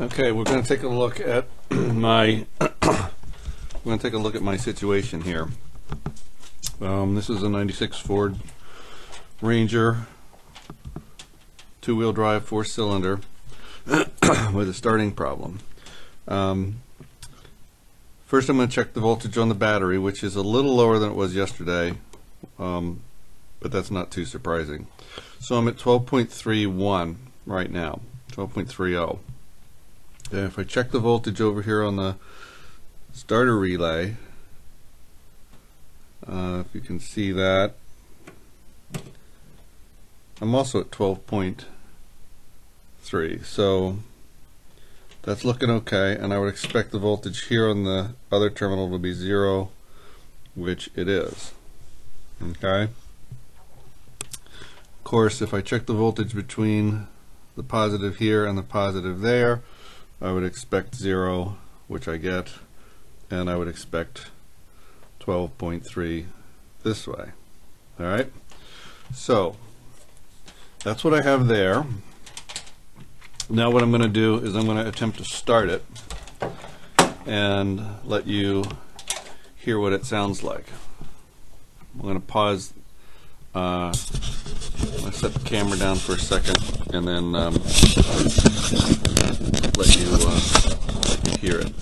Okay, we're going to take a look at my situation here. This is a '96 Ford Ranger, two-wheel drive, four-cylinder with a starting problem. First, I'm going to check the voltage on the battery, which is a little lower than it was yesterday, but that's not too surprising. So I'm at 12.31 right now, 12.30. Then if I check the voltage over here on the starter relay, if you can see that, I'm also at 12.3, so that's looking okay, and I would expect the voltage here on the other terminal to be 0, which it is. Okay. Of course, if I check the voltage between the positive here and the positive there, I would expect 0, which I get, and I would expect 12.3 this way. Alright, so that's what I have there. Now what I'm going to do is I'm going to attempt to start it and let you hear what it sounds like. I'm going to pause. I'm going to set the camera down for a second and then let you hear it.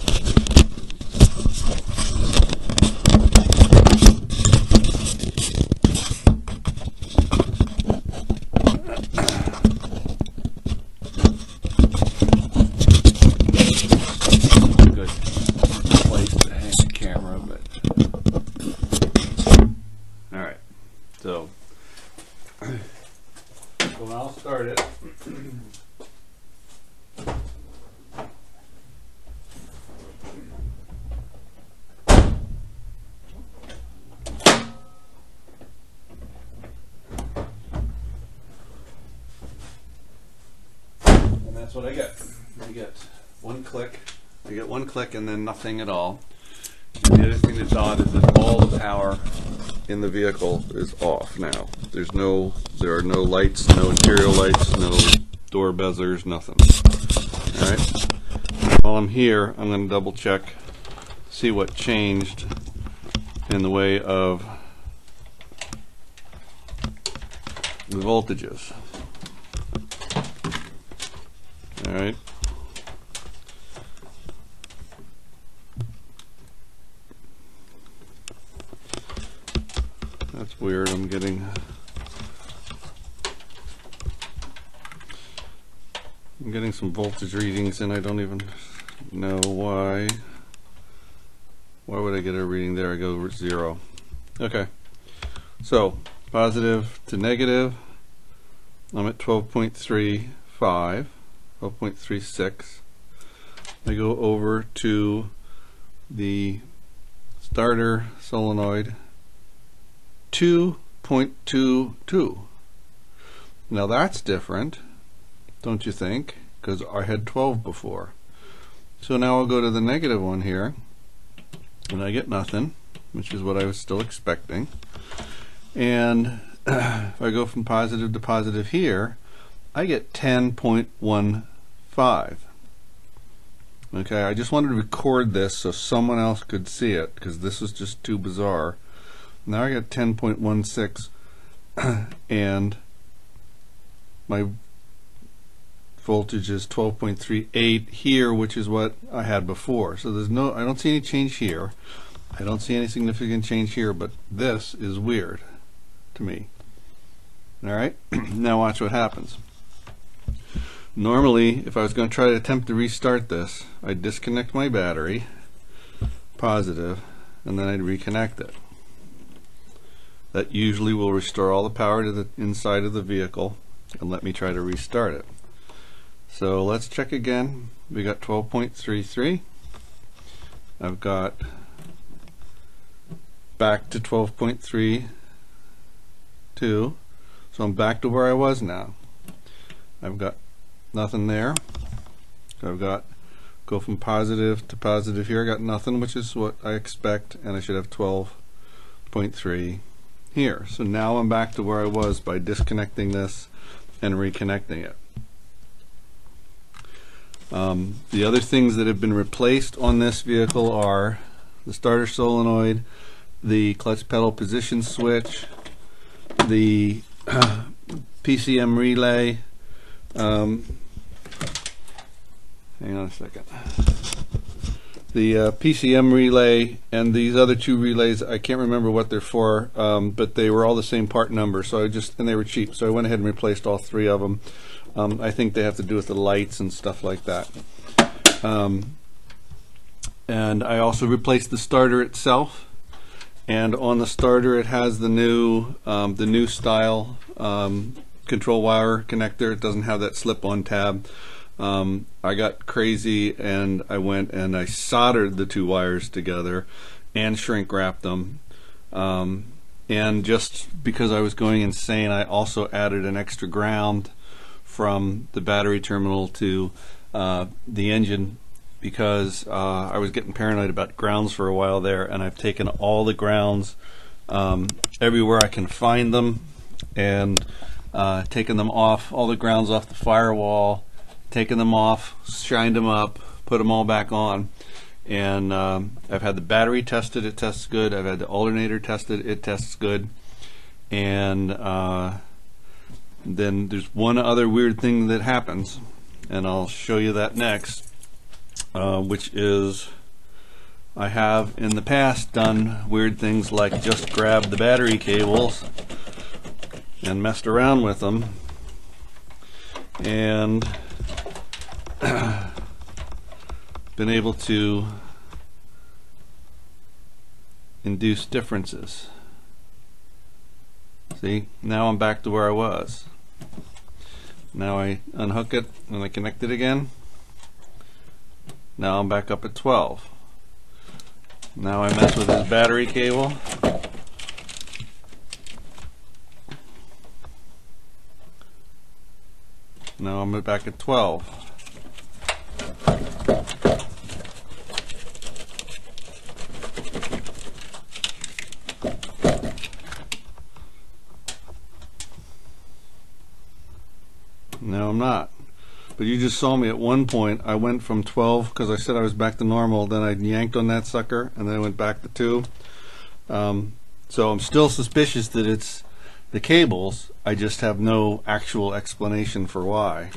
Good place to hang the camera, but all right. So I'll start it. And that's what I get. I get one click. I get one click and then nothing at all. And the other thing that's odd is that all the power in the vehicle is off now. There are no lights, no interior lights, no door bezelers, nothing. Alright. While I'm here, I'm going to double check, see what changed in the way of the voltages. Alright. That's weird. I'm getting some voltage readings and I don't even know why. Why would I get a reading there? I go 0. Okay. So positive to negative. I'm at 12.35, 12.36. I go over to the starter solenoid, 2.22. Now that's different, don't you think? Because I had 12 before. So now I'll go to the negative one here, and I get nothing, which is what I was still expecting. And if I go from positive to positive here, I get 10.15. Okay, I just wanted to record this so someone else could see it, because this is just too bizarre. Now I got 10.16 and my voltage is 12.38 here, which is what I had before. So I don't see any change here. I don't see any significant change here, but this is weird to me. Alright, now watch what happens. Normally, if I was going to try to attempt to restart this, I'd disconnect my battery, positive, and then I'd reconnect it. That usually will restore all the power to the inside of the vehicle and let me try to restart it. So let's check again. We got 12.33. I've got back to 12.32. So I'm back to where I was now. I've got nothing there. So I've got go from positive to positive here. I got nothing, which is what I expect, and I should have 12.3 here. So now I'm back to where I was by disconnecting this and reconnecting it. The other things that have been replaced on this vehicle are the starter solenoid, the clutch pedal position switch, the PCM relay. Hang on a second. The PCM relay and these other two relays, I can't remember what they're for, but they were all the same part number, so and they were cheap, so I went ahead and replaced all three of them. I think they have to do with the lights and stuff like that. And I also replaced the starter itself, and on the starter it has the new style control wire connector. It doesn't have that slip-on tab. I got crazy and I went and I soldered the two wires together and shrink wrapped them. And just because I was going insane, I also added an extra ground from the battery terminal to the engine, because I was getting paranoid about grounds for a while there, and I've taken all the grounds everywhere I can find them and taken them off, all the grounds off the firewall, taken them off, shined them up, put them all back on. And I've had the battery tested, it tests good. I've had the alternator tested, it tests good. And then there's one other weird thing that happens, and I'll show you that next, which is I have in the past done weird things like just grabbed the battery cables and messed around with them and been able to induce differences. See, now I'm back to where I was. Now I unhook it and I connect it again. Now I'm back up at 12. Now I mess with this battery cable. Now I'm back at 12. No, I'm not. But you just saw me at one point. I went from 12 because I said I was back to normal. Then I yanked on that sucker, and then I went back to 2. So I'm still suspicious that it's the cables. I just have no actual explanation for why.